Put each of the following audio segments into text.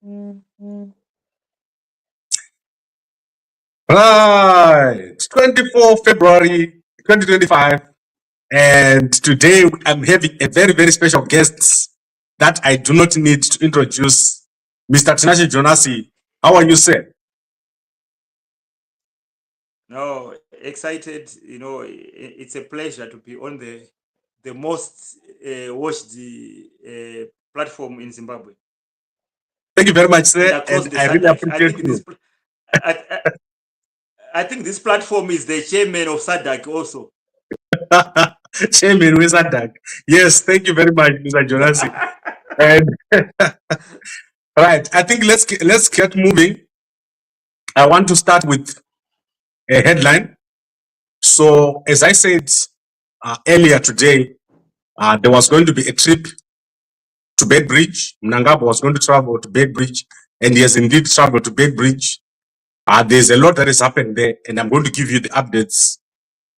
Right, 24 February 2025, and today I'm having a very, very special guest that I do not need to introduce, Mr. Tinashe Jonasi. How are you, sir? No, excited. It's a pleasure to be on the most watched platform in Zimbabwe. Thank you very much, sir, Across and the I really SADC. appreciate you. I think this platform is the chairman of SADC also. Chairman Wizadak. Yes, thank you very much, Mr. Jonasi. And right, I think let's get moving. I want to start with a headline. So, as I said earlier today, there was going to be a trip to Bedbridge. Mnangagwa was going to travel to Bedbridge, and he has indeed traveled to Bedbridge. There's a lot that has happened there, and I'm going to give you the updates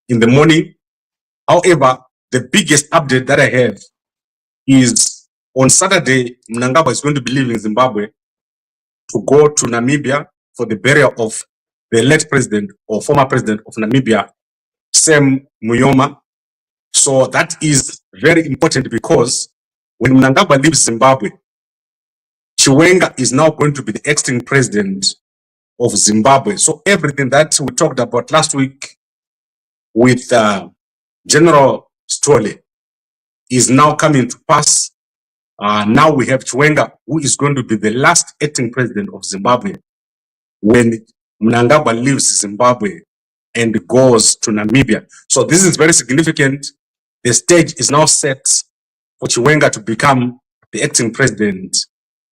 in the morning. However, the biggest update that I have is on Saturday, Mnangagwa is going to be leaving Zimbabwe to go to Namibia for the burial of the late president or former president of Namibia, Sam Muyoma. So that is very important because when Mnangagwa leaves Zimbabwe, Chiwenga is now going to be the acting president of Zimbabwe. So everything that we talked about last week with General Stolle is now coming to pass. Now we have Chiwenga, who is going to be the last acting president of Zimbabwe when Mnangagwa leaves Zimbabwe and goes to Namibia. So this is very significant. The stage is now set for Chiwenga to become the acting president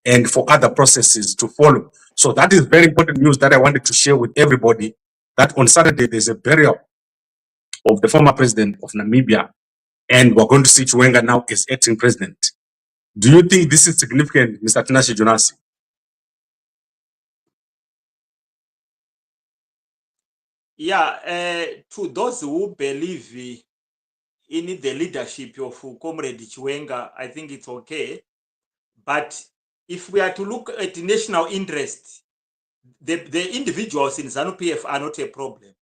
and for other processes to follow. So that is very important news that I wanted to share with everybody, that on Saturday there's a burial of the former president of Namibia, and we're going to see Chiwenga now as acting president. Do you think this is significant, Mr. Tinashe Jonasi? Yeah, to those who believe in the leadership of Comrade Chiwenga, I think it's okay. But if we are to look at national interest, the individuals in ZANU-PF are not a problem.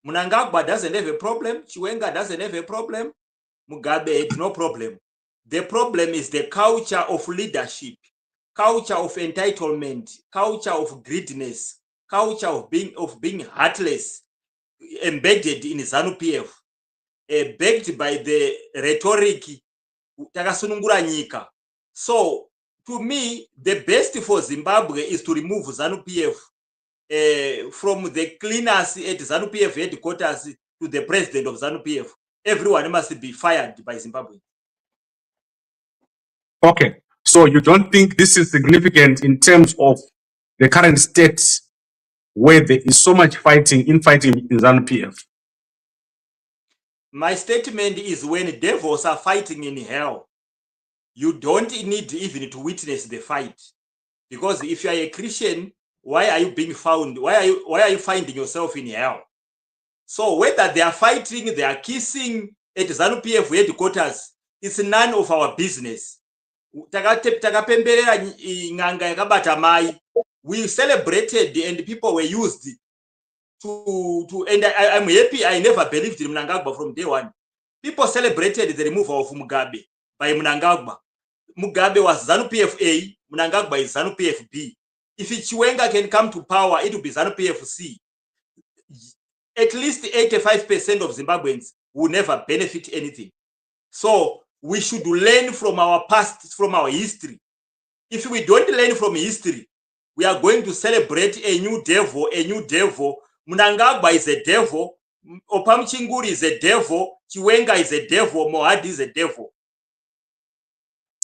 Mnangagwa doesn't have a problem. Chiwenga doesn't have a problem. Mugabe had no problem. The problem is the culture of leadership, culture of entitlement, culture of greediness, culture of being heartless, embedded in ZANU-PF, backed by the rhetoric takasunungura nyika. So to me, the best for Zimbabwe is to remove ZANU-PF from the cleaners at ZANU-PF headquarters to the president of ZANU-PF. Everyone must be fired by Zimbabwe. Okay, so you don't think this is significant in terms of the current state where there is so much infighting in ZANU-PF? My statement is, when devils are fighting in hell, you don't need even to witness the fight. Because if you are a Christian, why are you being found? Why are you finding yourself in hell? So whether they are fighting, they are kissing at ZANU-PF headquarters, it's none of our business. We celebrated and people were used to and I'm happy. I never believed in Mnangagwa from day one. People celebrated the removal of Mugabe by Mnangagwa. Mugabe was ZANU-PF A, Mnangagwa is ZANU-PF B. If Chiwenga can come to power, it will be ZANU-PF C. At least 85% of Zimbabweans will never benefit anything. So we should learn from our past, from our history. If we don't learn from history, we are going to celebrate a new devil, a new devil. Mnangagwa is a devil. Opamchinguri is a devil. Chiwenga is a devil. Mohadi is a devil.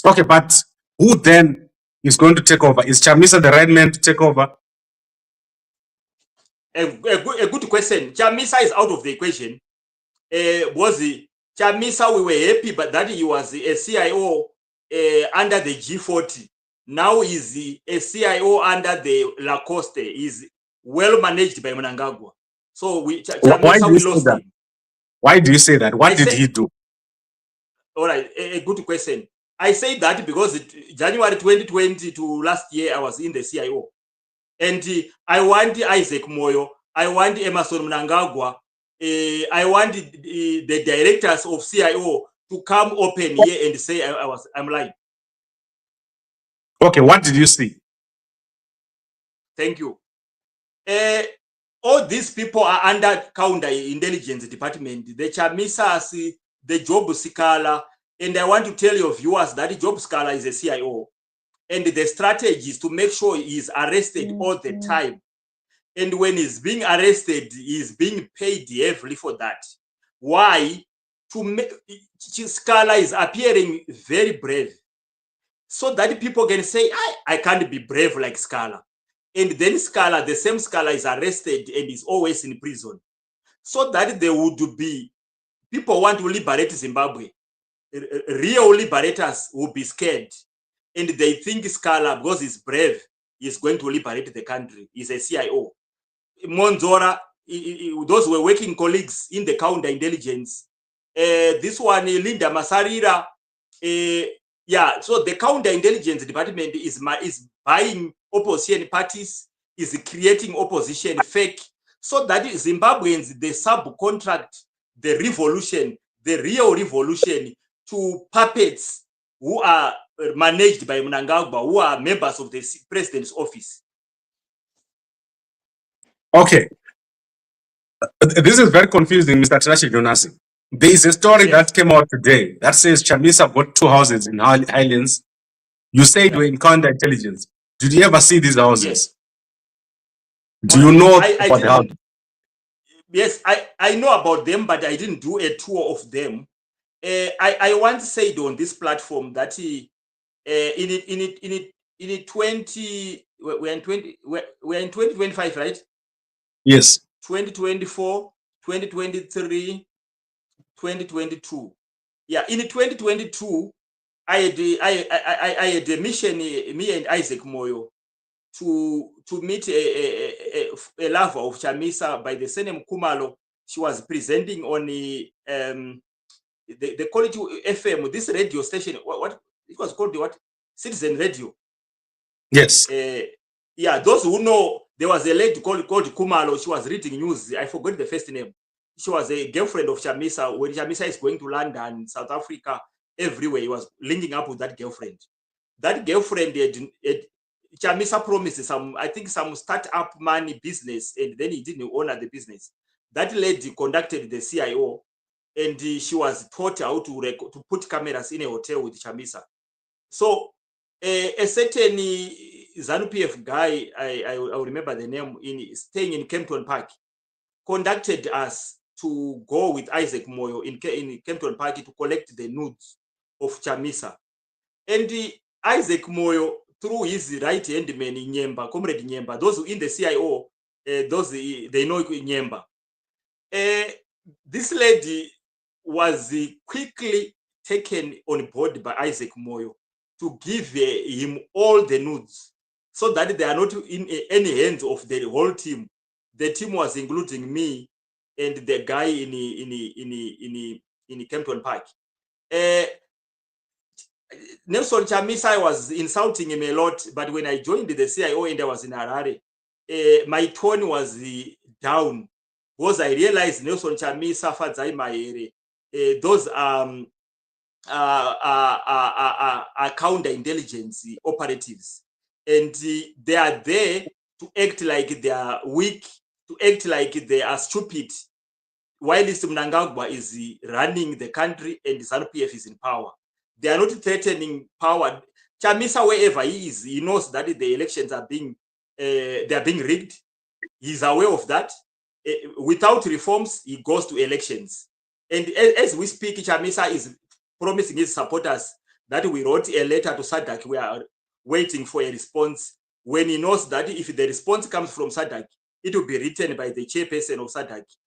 Okay, but who then is going to take over? Is Chamisa the right man to take over? A good question. Chamisa is out of the equation. Chamisa, we were happy, but that he was a CIO under the G40. Now he's a CIO under the Lacoste. He's well managed by Mnangagwa. So Chamisa, we lost him. Why do you say that? What did he do? All right, a good question. I say that because January 2020 to last year, I was in the CIO. And I want Isaac Moyo, I want Emerson Mnangagwa, I want the directors of CIO to come open here and say I'm lying. Okay, what did you see? Thank you. All these people are under counter-intelligence department. The Chamisas, the Job Sikala, and I want to tell your viewers that Job Sikala is a CIO. And the strategy is to make sure he is arrested all the time. And when he's being arrested, he's being paid heavily for that. Why? To make Scala is appearing very brave, so that people can say, I can't be brave like Scala. And then Scala, the same Scala, is arrested and is always in prison. So that there would be people want to liberate Zimbabwe. Real liberators will be scared. And they think Scala, because he's brave, is going to liberate the country. He's a CIO. Monzora, those were working colleagues in the counterintelligence. This one, Linda Masarira, yeah, so the counterintelligence department is buying opposition parties, is creating opposition fake, so that Zimbabweans, they subcontract the revolution, the real revolution, to puppets who are managed by Mnangagwa, who are members of the president's office. Okay. This is very confusing, Mr. Trashi Jonasi. There is a story that came out today that says Chamisa bought 2 houses in Highlands. You said you were in counterintelligence. Did you ever see these houses? Yes. Do you know about the houses? Yes, I know about them, but I didn't do a tour of them. I once said on this platform that in 2025, right? Yes. 2024, 2023, 2022. Yeah, in 2022, I had a mission, me and Isaac Moyo, to meet a lover of Chamisa by the surname Kumalo. She was presenting on the Quality FM, this radio station. What it was called? What? Citizen Radio. Yes. Yeah, those who know, there was a lady called Kumalo. She was reading news. I forgot the first name. She was a girlfriend of Chamisa. When Chamisa is going to London, South Africa, everywhere, he was linking up with that girlfriend. That girlfriend had Chamisa promised some, I think, some startup money business, and then he didn't honor the business. That lady conducted the CIO, and she was taught how to put cameras in a hotel with Chamisa. So a certain ZANU-PF guy, I remember the name, staying in Kempton Park, conducted us to go with Isaac Moyo in Kempton Park to collect the nudes of Chamisa. And Isaac Moyo, through his right-hand man, Nyemba, Comrade Nyemba, those in the CIO, those they know Nyemba. This lady was quickly taken on board by Isaac Moyo to give him all the nudes, so that they are not in any hands of the whole team. The team was including me and the guy in Kempton Park. Nelson Chamisa was insulting him a lot, but when I joined the CIO and I was in Harare, my tone was down, because I realized Nelson Chamisa, Fadzai Mahere, those are counterintelligence operatives, and they are there to act like they are weak, to act like they are stupid, while Mnangagwa is running the country and ZANU-PF is in power. They are not threatening power. Chamisa, wherever he is, he knows that the elections are being rigged. He's aware of that. Without reforms, he goes to elections. And as we speak, Chamisa is promising his supporters that we wrote a letter to SADC. We are waiting for a response, when he knows that if the response comes from SADC, it will be written by the chairperson of SADC,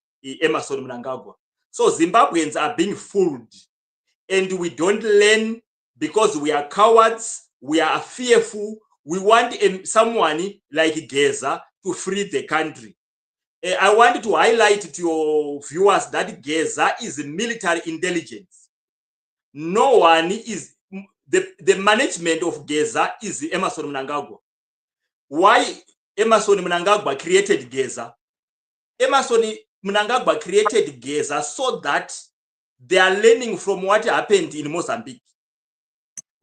Emerson Mnangagwa. So Zimbabweans are being fooled, and we don't learn because we are cowards, we are fearful. We want someone like Geza to free the country. I want to highlight to your viewers that Geza is military intelligence. No one is, the management of Geza is Emmerson Mnangagwa. Why Emmerson Mnangagwa created Geza? Emmerson Mnangagwa created Geza so that they are learning from what happened in Mozambique.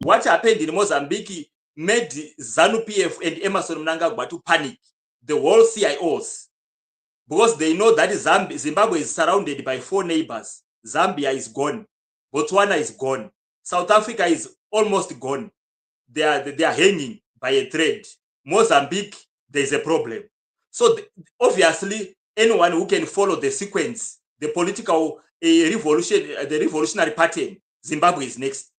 What happened in Mozambique made ZANU-PF and Emmerson Mnangagwa to panic, the whole CIOs, because they know that Zimbabwe is surrounded by 4 neighbors. Zambia is gone. Botswana is gone. South Africa is almost gone. They are hanging by a thread. Mozambique, there's a problem. So obviously, anyone who can follow the sequence, the political revolution, the revolutionary pattern, Zimbabwe is next.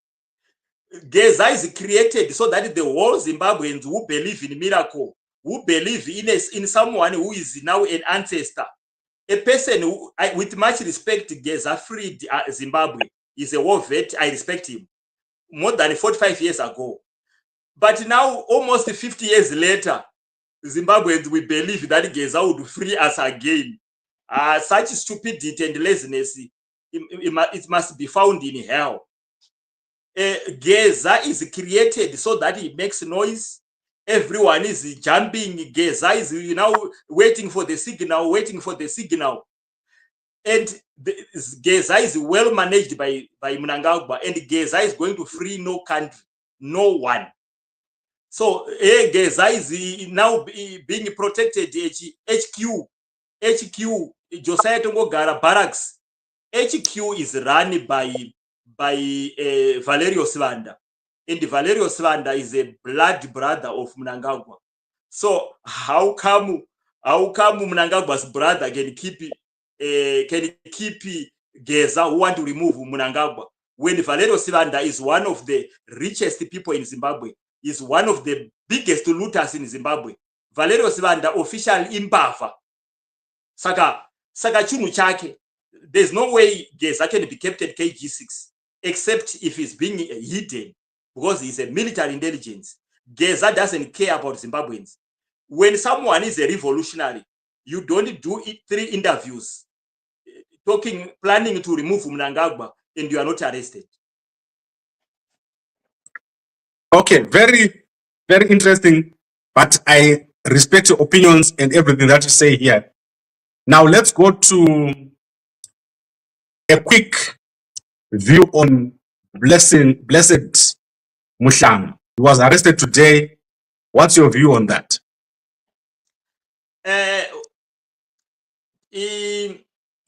Geza is created so that the whole Zimbabweans who believe in miracle, who believe in someone who is now an ancestor, a person who, with much respect, Geza freed Zimbabwe, is a war vet. I respect him. More than 45 years ago. But now, almost 50 years later, Zimbabweans will believe that Geza would free us again. Such stupidity and laziness, it must be found in hell. Geza is created so that it makes noise. Everyone is jumping. Geza is now waiting for the signal. And Geza is well managed by Mnangagwa, and Geza is going to free no country, no one. So Geza is now being protected. HQ, Josiah Tongogara Barracks. HQ is run by Valerio Sivanda, and Valerio Sivanda is a blood brother of Mnangagwa. So how come Mnangagwa's brother can keep Geza, who want to remove Mnangagwa, when Valerio Sivanda is one of the richest people in Zimbabwe, is one of the biggest looters in Zimbabwe? Valerio Sivanda official impava. Saka chunu chake. There's no way Geza can be kept at KG6 except if he's being hidden, because he's a military intelligence. Geza doesn't care about Zimbabweans. When someone is a revolutionary, you don't do 3 interviews planning to remove Mnangagwa, and you are not arrested. Okay, very, very interesting. But I respect your opinions and everything that you say here. Now let's go to a quick view on Blessed Mushang. He was arrested today. What's your view on that?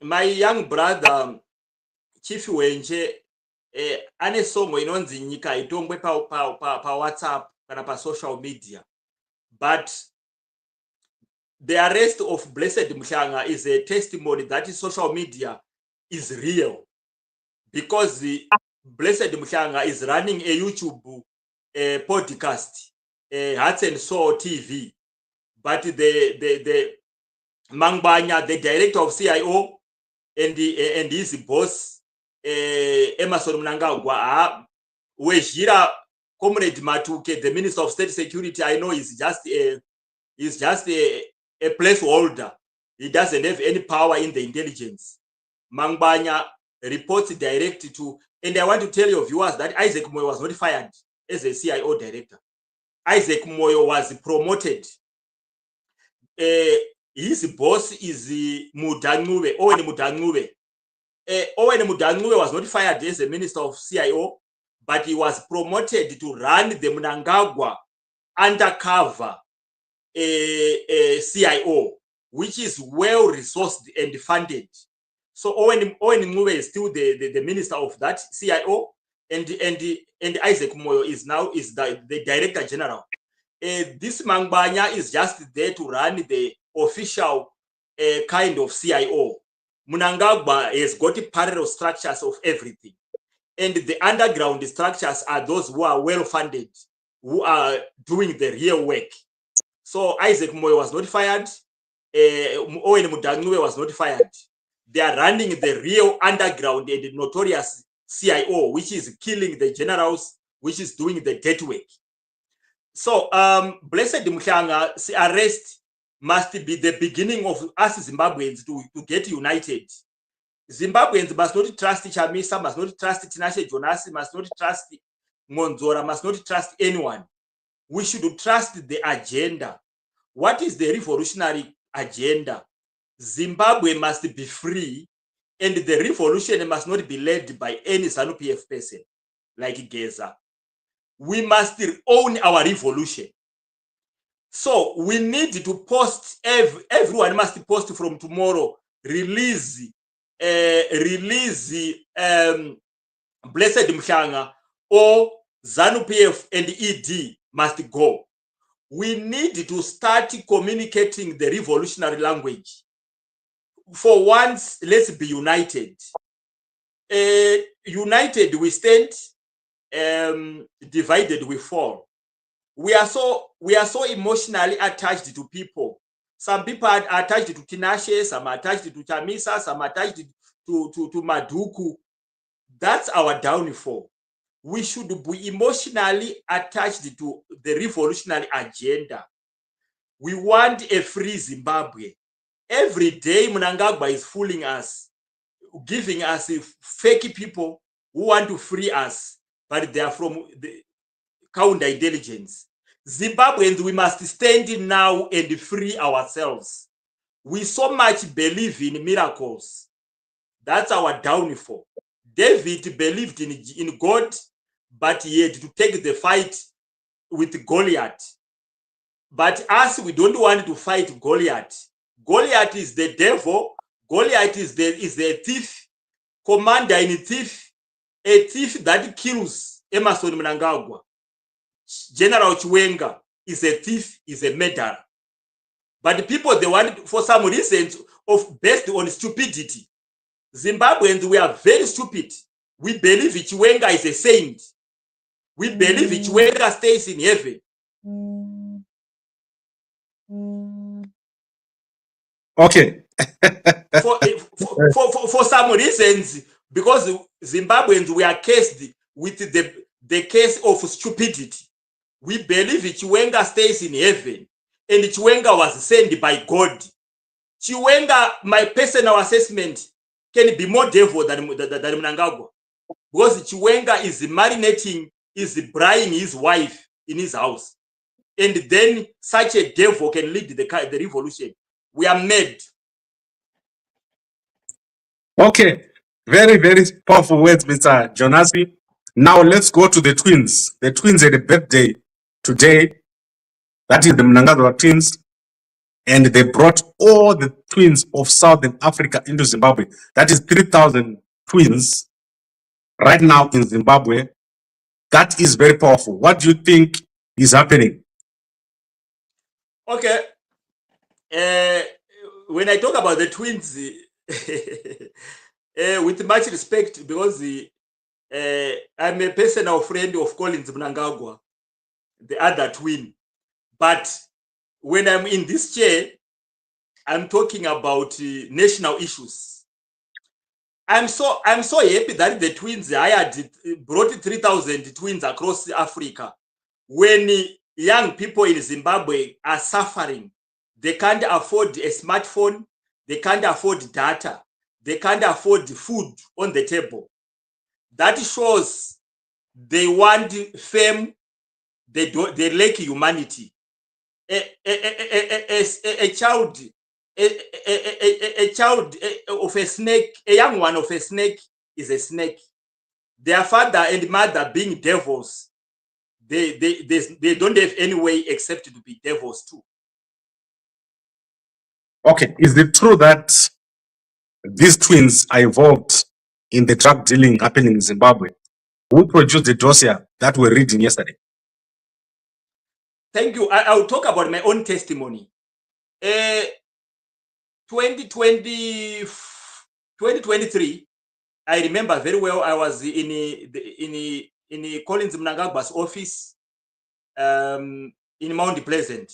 My young brother Chief Wenje ane songo inonzi nyika itongwe pa WhatsApp kana pa social media, but the arrest of Blessed Mushanga is a testimony that social media is real, because the Blessed Mushanga is running a YouTube podcast, Hearts and Soul TV, but the Mangbanya, the director of CIO, and his boss Emmerson Mnangagwa, Wejira Comrade Matuke, the Minister of State Security, I know is just a placeholder. He doesn't have any power in the intelligence. Mangbanya reports directly to, and I want to tell your viewers that Isaac Moyo was not fired as a CIO director. Isaac Moyo was promoted. His boss is Mnangagwa, Owen Mnangagwa. Owen Mnangagwa was not fired as a minister of CIO, but he was promoted to run the Mnangagwa undercover CIO, which is well resourced and funded. So Owen Mnangagwa is still the minister of that CIO, and Isaac Moyo is now the director general. This Mangbanya is just there to run the official kind of CIO. Mnangagwa has got parallel structures of everything, and the underground structures are those who are well funded, who are doing the real work. So Isaac Moyo was not fired. Owen Mnangagwa was not fired. They are running the real underground and the notorious CIO, which is killing the generals, which is doing the dead work. So Blessed Mshanga's arrest must be the beginning of us Zimbabweans to get united. Zimbabweans must not trust Chamisa, must not trust Tinashe Jonas, must not trust Ngonzora must not trust anyone. We should trust the agenda. What is the revolutionary agenda? Zimbabwe must be free, and the revolution must not be led by any ZANU-PF person like Geza. We must own our revolution. So we need to post, everyone must post from tomorrow, release Blessed Mhlanga, or ZANU-PF and ED must go. We need to start communicating the revolutionary language. For once, let's be united. United we stand, divided we fall. We are so emotionally attached to people. Some people are attached to Tinashe, some are attached to Chamisa, some are attached to Maduku. That's our downfall. We should be emotionally attached to the revolutionary agenda. We want a free Zimbabwe. Every day, Mnangagwa is fooling us, giving us fake people who want to free us, but they are from the counterintelligence. Zimbabweans, we must stand now and free ourselves. We so much believe in miracles. That's our downfall. David believed in God, but he had to take the fight with Goliath. But us, we don't want to fight Goliath. Goliath is the devil. Goliath is the thief, commander in thief, a thief that kills Emerson Mnangagwa. General Chiwenga is a thief, is a murderer. But the people, they want, for some reasons, based on stupidity. Zimbabweans, we are very stupid. We believe Chiwenga is a saint. We believe Chiwenga stays in heaven. Okay. for some reasons, because Zimbabweans, we are cursed with the case of stupidity. We believe Chiwenga stays in heaven, and Chiwenga was sent by God. Chiwenga, my personal assessment, can be more devil than Mnangagwa, because Chiwenga is marinating, is bribing his wife in his house, and then such a devil can lead the revolution. We are mad. Okay, very, very powerful words, Mr. Jonasi. Now let's go to the twins. The twins had a birthday today. That is the Mnangagwa twins. And they brought all the twins of Southern Africa into Zimbabwe. That is 3,000 twins right now in Zimbabwe. That is very powerful. What do you think is happening? Okay. When I talk about the twins, with much respect, because I'm a personal friend of Collins Mnangagwa, the other twin. But when I'm in this chair, I'm talking about national issues. I'm so happy that the twins, I had brought 3,000 twins across Africa. When young people in Zimbabwe are suffering, they can't afford a smartphone, they can't afford data, they can't afford food on the table. That shows they want fame, they lack humanity. A child of a snake, a young one of a snake is a snake. Their father and mother being devils, they don't have any way except to be devils too. Okay, is it true that these twins are involved in the drug dealing happening in Zimbabwe? Who produced the dossier that we're reading yesterday? Thank you. I'll talk about my own testimony. 2023, I remember very well, I was in Collins Mnangagwa's office in Mount Pleasant.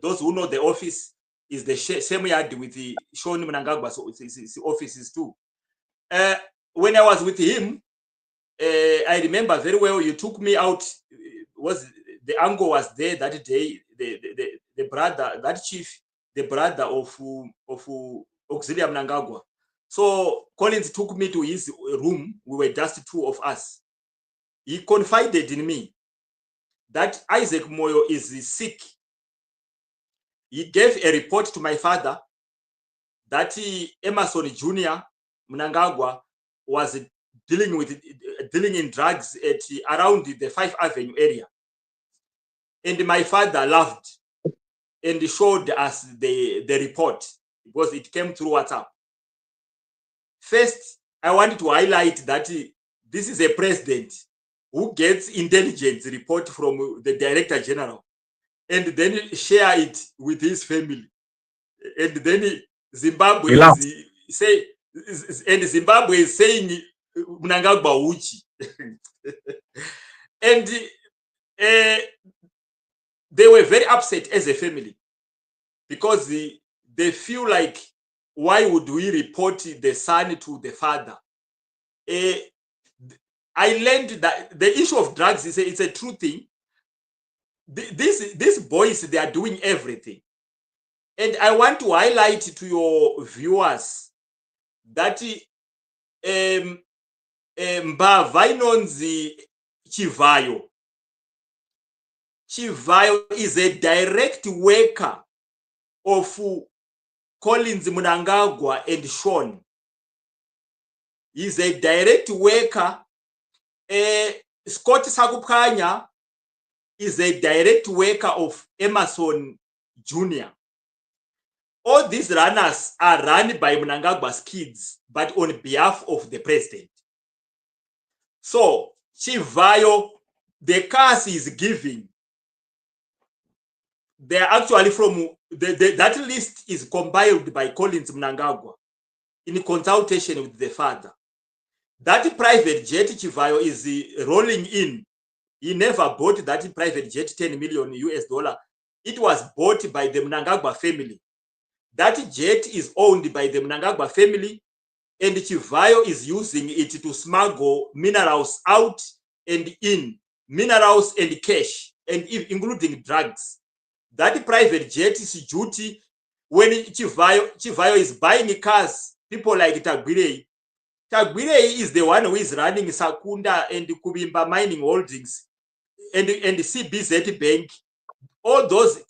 Those who know the office is the same yard with the Sean Mnangagwa's offices too. When I was with him, I remember very well, you took me out. The uncle was there that day, the brother, that chief, the brother of Auxiliary Mnangagwa. So Collins took me to his room. We were just two of us. he confided in me that Isaac Moyo is sick. He gave a report to my father that Emerson Jr. Mnangagwa was dealing in drugs at around the 5th Avenue area. And my father laughed and showed us the report because it came through WhatsApp. First, I wanted to highlight that this is a president who gets intelligence report from the Director General and then share it with his family. And then Zimbabwe is saying Mnangagwa uchi. And they were very upset as a family because they feel like, why would we report the son to the father? I learned that the issue of drugs it's a true thing. These boys, they are doing everything. And I want to highlight to your viewers that Vainonzi Chivayo is a direct worker of Collins Mnangagwa and Sean. He's a direct worker. Scott Sakupkanya is a direct worker of Emerson Jr. All these runners are run by Mnangagwa's kids, but on behalf of the president. So, Chivayo, the cars he's giving, they're actually from, that list is compiled by Collins Mnangagwa in consultation with the father. That private jet Chivayo is rolling in. He never bought that private jet, $10 million US. It was bought by the Mnangagwa family. That jet is owned by the Mnangagwa family, and Chivayo is using it to smuggle minerals out and in, minerals and cash, and including drugs. That private jet is duty when Chivayo is buying cars, people like Tagwirei. Tagwirei is the one who is running Sakunda and Kubimba Mining Holdings and CBZ Bank. All those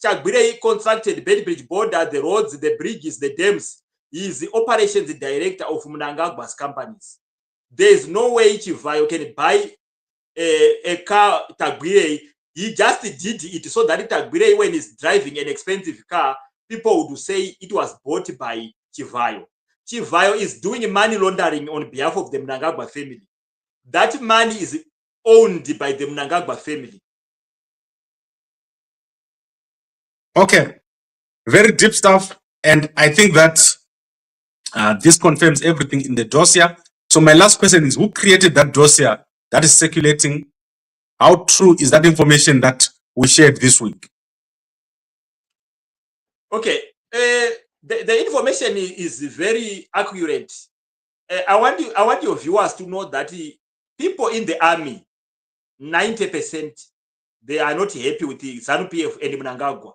Tagwirei contracted Bedbridge border, the roads, the bridges, the dams. He is the operations director of Mnangagwa's companies. There is no way Chivayo can buy a car Tagwirei. He just did it so that Tagwirei, when he's driving an expensive car, people would say it was bought by Chivayo. Chivayo is doing money laundering on behalf of the Mnangagwa family. That money is owned by the Mnangagwa family. Okay, very deep stuff. And I think that this confirms everything in the dossier. So my last question is, who created that dossier that is circulating? How true is that information that we shared this week? Okay, the information is very accurate. I want your viewers to know that people in the army, 90%, they are not happy with the ZANU-PF and Mnangagwa.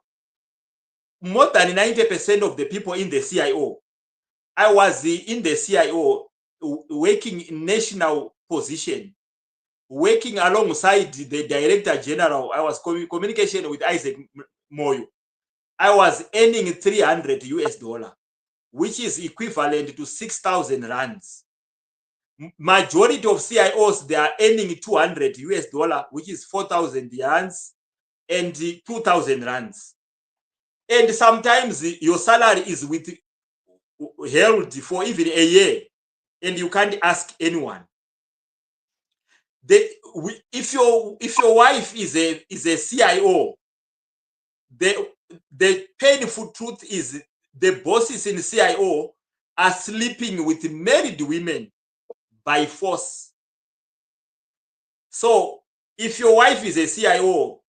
More than 90% of the people in the CIO. I was in the CIO working in national position, working alongside the Director General. I was communication with Isaac Moyo. I was earning $300 US, which is equivalent to 6,000 rands. Majority of CIOs, they are earning $200 US, which is 4,000 rands and 2,000 rands. And sometimes your salary is held for even a year, and you can't ask anyone. If your wife is a CIO, the painful truth is the bosses in CIO are sleeping with married women by force. So if your wife is a CIO,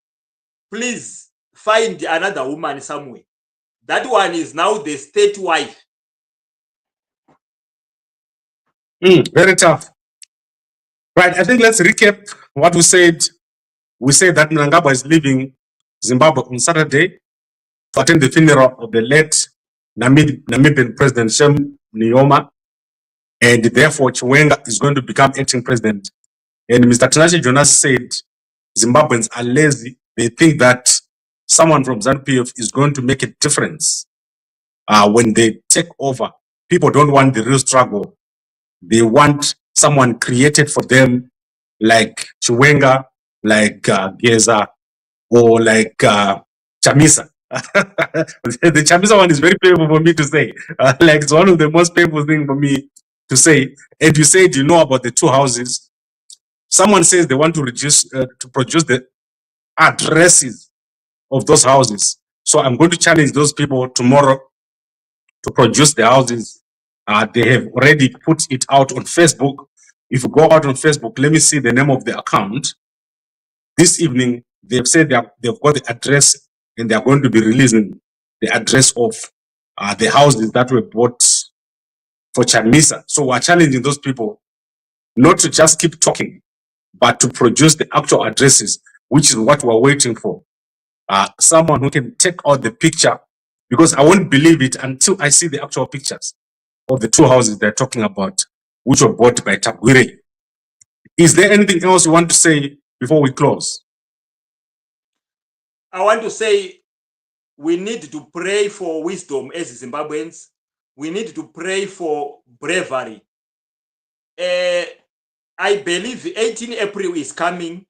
please find another woman somewhere. That one is now the state wife. Very tough. Right, I think let's recap what we said. We said that Mnangagwa is leaving Zimbabwe on Saturday to attend the funeral of the late Namibian President Shem Nyoma, and therefore Chiwenga is going to become acting president And Mr. Tinashe Jonas said Zimbabweans are lazy. They think that someone from ZANU-PF is going to make a difference when they take over. People don't want the real struggle. They want someone created for them, like Chiwenga, like Geza, or like Chamisa. The Chamisa one is very painful for me to say. Like it's one of the most painful things for me to say. And you said you know about the two houses. Someone says they want to reduce to produce the addresses of those houses. So I'm going to challenge those people tomorrow to produce the houses. They have already put it out on Facebook. If you go out on Facebook, let me see the name of the account. This evening, they've said they've got the address and they're going to be releasing the address of the houses that were bought for Chamisa. So we're challenging those people not to just keep talking, but to produce the actual addresses, which is what we're waiting for. Someone who can take out the picture, because I won't believe it until I see the actual pictures of the two houses they're talking about, which were bought by Tabwire. Is there anything else you want to say before we close? I want to say we need to pray for wisdom as Zimbabweans. We need to pray for bravery. I believe 18 April is coming,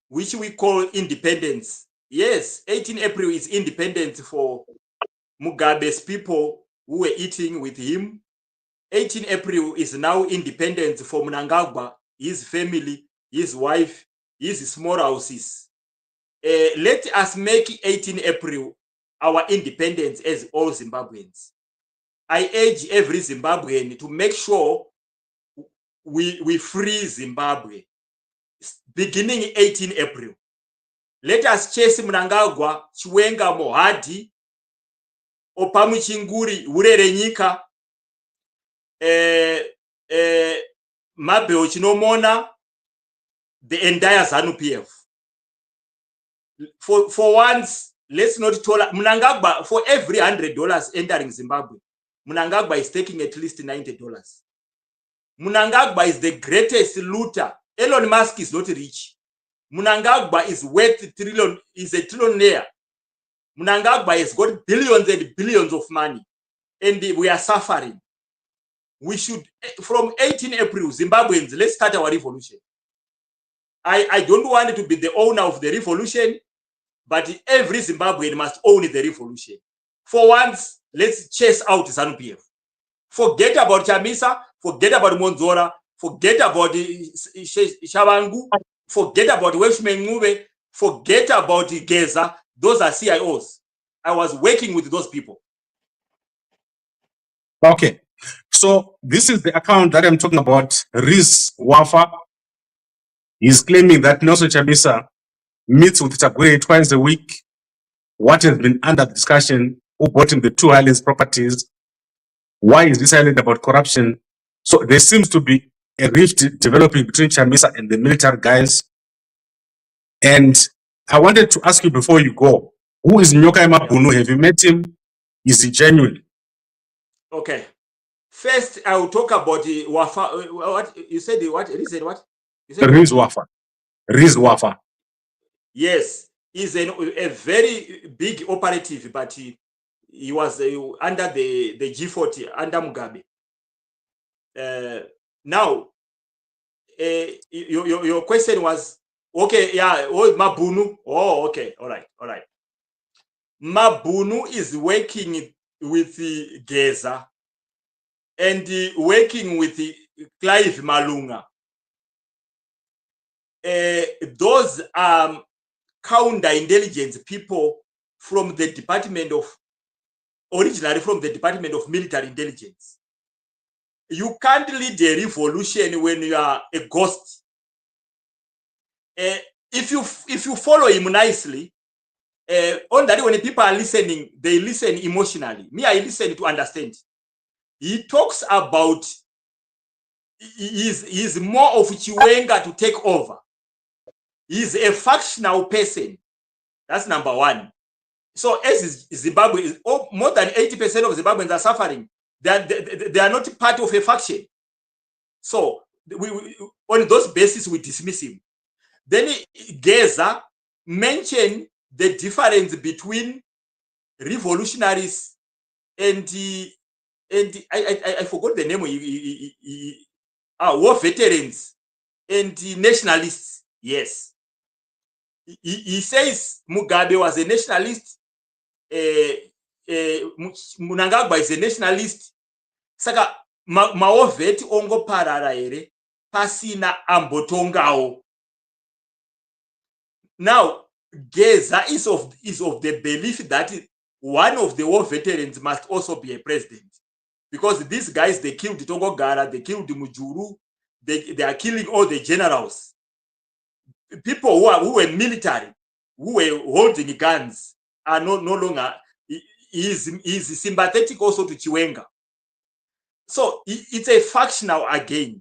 which we call independence. Yes, 18 April is independence for Mugabe's people who were eating with him. 18 April is now independence for Mnangagwa, his family, his wife, his small houses. Let us make 18 April our independence as all Zimbabweans. I urge every Zimbabwean to make sure we free Zimbabwe beginning 18 April. Let us chase Mnangagwa, Chiwenga, Mohadi, Opamuchinguri, Urere Nyika, Mabeo Chinomona, the entire ZANU-PF. For once, let's not tolerate Mnangagwa. For every $100 entering Zimbabwe, Mnangagwa is taking at least $90. Mnangagwa is the greatest looter. Elon Musk is not rich. Mnangagwa is worth trillion, is a trillionaire. Mnangagwa has got billions and billions of money, and we are suffering. We should, from 18 April, Zimbabweans, let's start our revolution. I don't want to be the owner of the revolution, but every Zimbabwean must own the revolution. For once, let's chase out ZANU-PF. Forget about Chamisa, forget about Monzora, forget about Shabangu, forget about Weshmengube, forget about Geza. Those are CIOs. I was working with those people. Okay. So this is the account that I'm talking about, Riz Wafa. He's claiming that Nelson Chamisa meets with Tabwire twice a week. What has been under discussion? Who bought him the two islands properties? Why is this island about corruption? So there seems to be a rift developing between Chamisa and the military guys. And I wanted to ask you before you go, who is Nyokaima Bunu? Have you met him? Is he genuine? Okay. First, I will talk about the Wafa. What you said? What you said? What you said? Riz Wafa. Riz Wafa. Yes, he's a very big operative, but he was under the G40 under Mugabe. Now, your question was okay. Yeah, oh, Mabunu. Oh, okay, all right. Mabunu is working with Geza and working with Clive Malunga. Those are counterintelligence people from the originally from the Department of Military Intelligence. You can't lead a revolution when you are a ghost. If you follow him nicely, on that when people are listening, they listen emotionally. Me, I listen to understand. He talks about he's more of Chiwenga to take over. He's a factional person. That's number one. So as Zimbabwe, more than 80% of Zimbabweans are suffering. They are not part of a faction. So on those bases, we dismiss him. Then Geza mentioned the difference between revolutionaries and I forgot the name. War veterans and nationalists. Yes, he says Mugabe was a nationalist. Mnangagwa is a nationalist. Saka maovheti ongoparara here pasina ambotongawo. Now Geza is of the belief that one of the war veterans must also be a president, because these guys, they killed Tongogara, they killed Mujuru, they are killing all the generals, people who were military, who were holding guns, are no longer. Is sympathetic also to Chiwenga. So it's a factional again.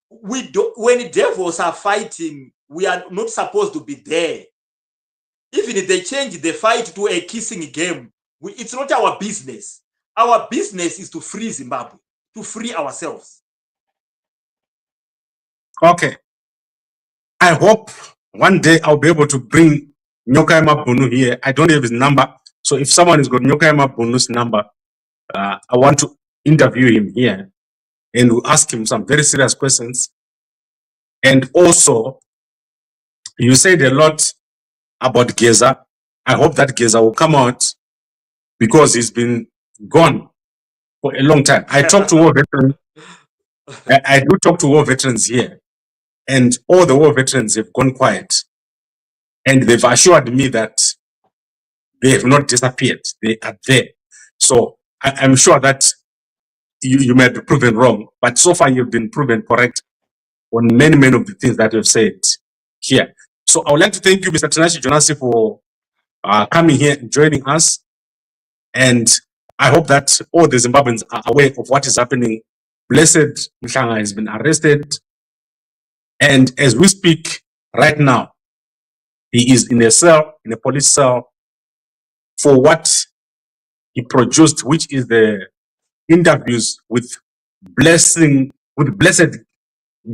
When devils are fighting, we are not supposed to be there. Even if they change the fight to a kissing game, it's not our business. Our business is to free Zimbabwe, to free ourselves. Okay. I hope one day I'll be able to bring Nyokaima Bunu here. I don't have his number. So if someone has got Nyokaima Bunu's number, I want to interview him here and we'll ask him some very serious questions. And also, you said a lot about Geza. I hope that Geza will come out, because he's been gone for a long time. I talk to war veterans. I do talk to war veterans here, and all the war veterans have gone quiet. And they've assured me that they have not disappeared. They are there. So I'm sure that you may be proven wrong, but so far you've been proven correct on many of the things that you've said here. So I would like to thank you, Mr. Tanashi Jonasi, for coming here and joining us. And I hope that all the Zimbabweans are aware of what is happening. Blessed Mhlanga has been arrested. And as we speak right now, he is in a cell, in a police cell, for what he produced, which is the interviews with Blessed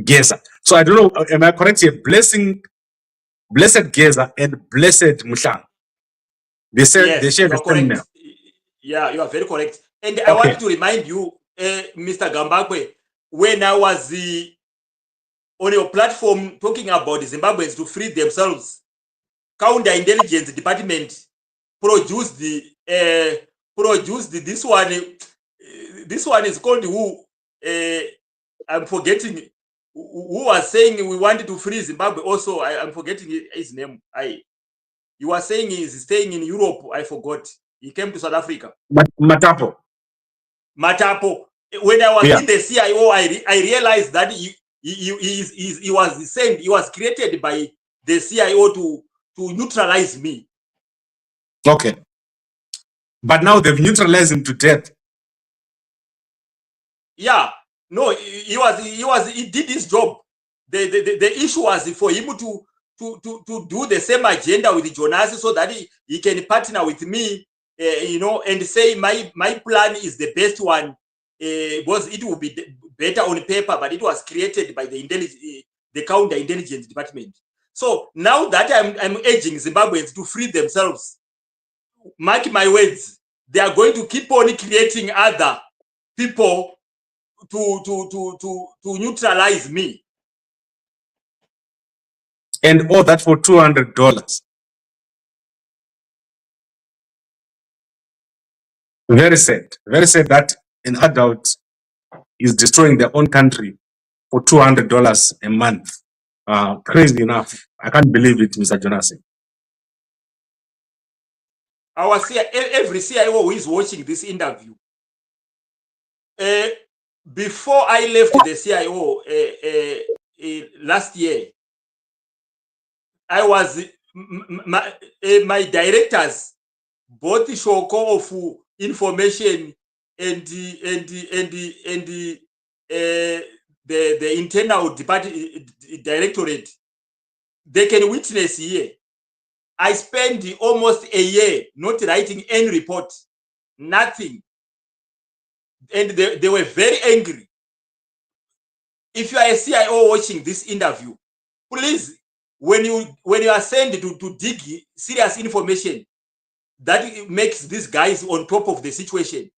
Geza. So I don't know, am I correct here? Blessed Geza and Blessed Mhlanga. They said Yes, they share you are the same name. correct. Yeah, you are very correct. And I Okay. want to remind you, Mr. Gambakwe, when I was on your platform talking about the Zimbabweans to free themselves, counterintelligence department produced this one. This one is called who? I'm forgetting. Who was saying we wanted to free Zimbabwe? Also, I'm forgetting his name. You were saying he's staying in Europe. I forgot. He came to South Africa. Matapo. When I was in the CIO, I realized that he was sent. He was created by the CIO to neutralize me. Okay. But now they've neutralized him to death. Yeah. No, he did his job. The issue was for him to do the same agenda with Jonas, so that he can partner with me, and say my plan is the best one, because it will be better on paper, but it was created by the counterintelligence department. So now that I'm urging Zimbabweans to free themselves, mark my words, they are going to keep on creating other people to neutralize me. And all that for $200. Very sad that an adult is destroying their own country for $200 a month. Crazy enough. I can't believe it, Mr. Jonasi. Every CIO who is watching this interview, before I left the CIO last year, I was my directors, both Shoko of information and the internal directorate, they can witness here. I spent almost a year not writing any report, nothing. And they were very angry. if you are a CIO watching this interview, please, when you are sent to dig serious information that makes these guys on top of the situation,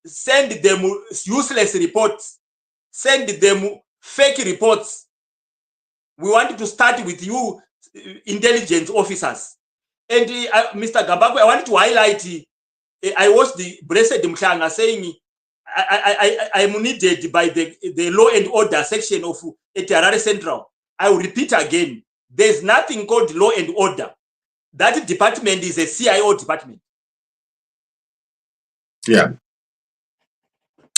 send them useless reports, send them fake reports. We want to start with you, intelligence officers. And Mr. Gambagwe, I want to highlight, I watched the Blessed Mhlanga saying, I am needed by the law and order section of Harare Central. I will repeat again, there's nothing called law and order. That department is a CIO department. Yeah.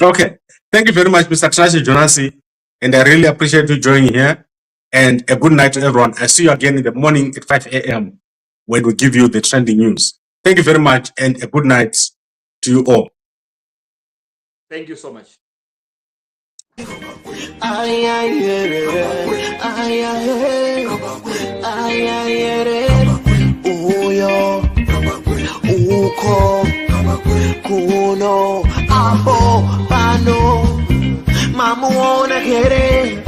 Okay. Thank you very much, Mr. Tracy Jonasi. And I really appreciate you joining here. And a good night to everyone. I see you again in the morning at 5 a.m. when we give you the trending news. Thank you very much and a good night to you all. Thank you so much. Kuno aho pano mamu wanna get it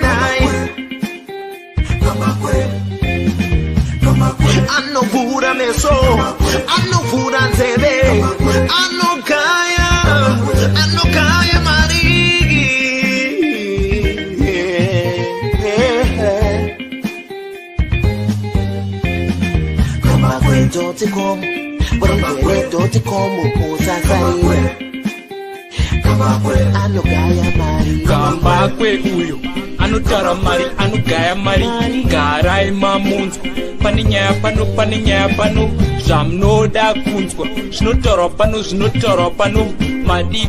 nice. I know food I meso, I know food I tebe, I know kaya marigi. Kama kweto te kom. Don't come Kambakwe uyo anotara mari anogaya mari garai mamunzwa paninyaya pano zvamunoda kunzwa zvinotara pano madi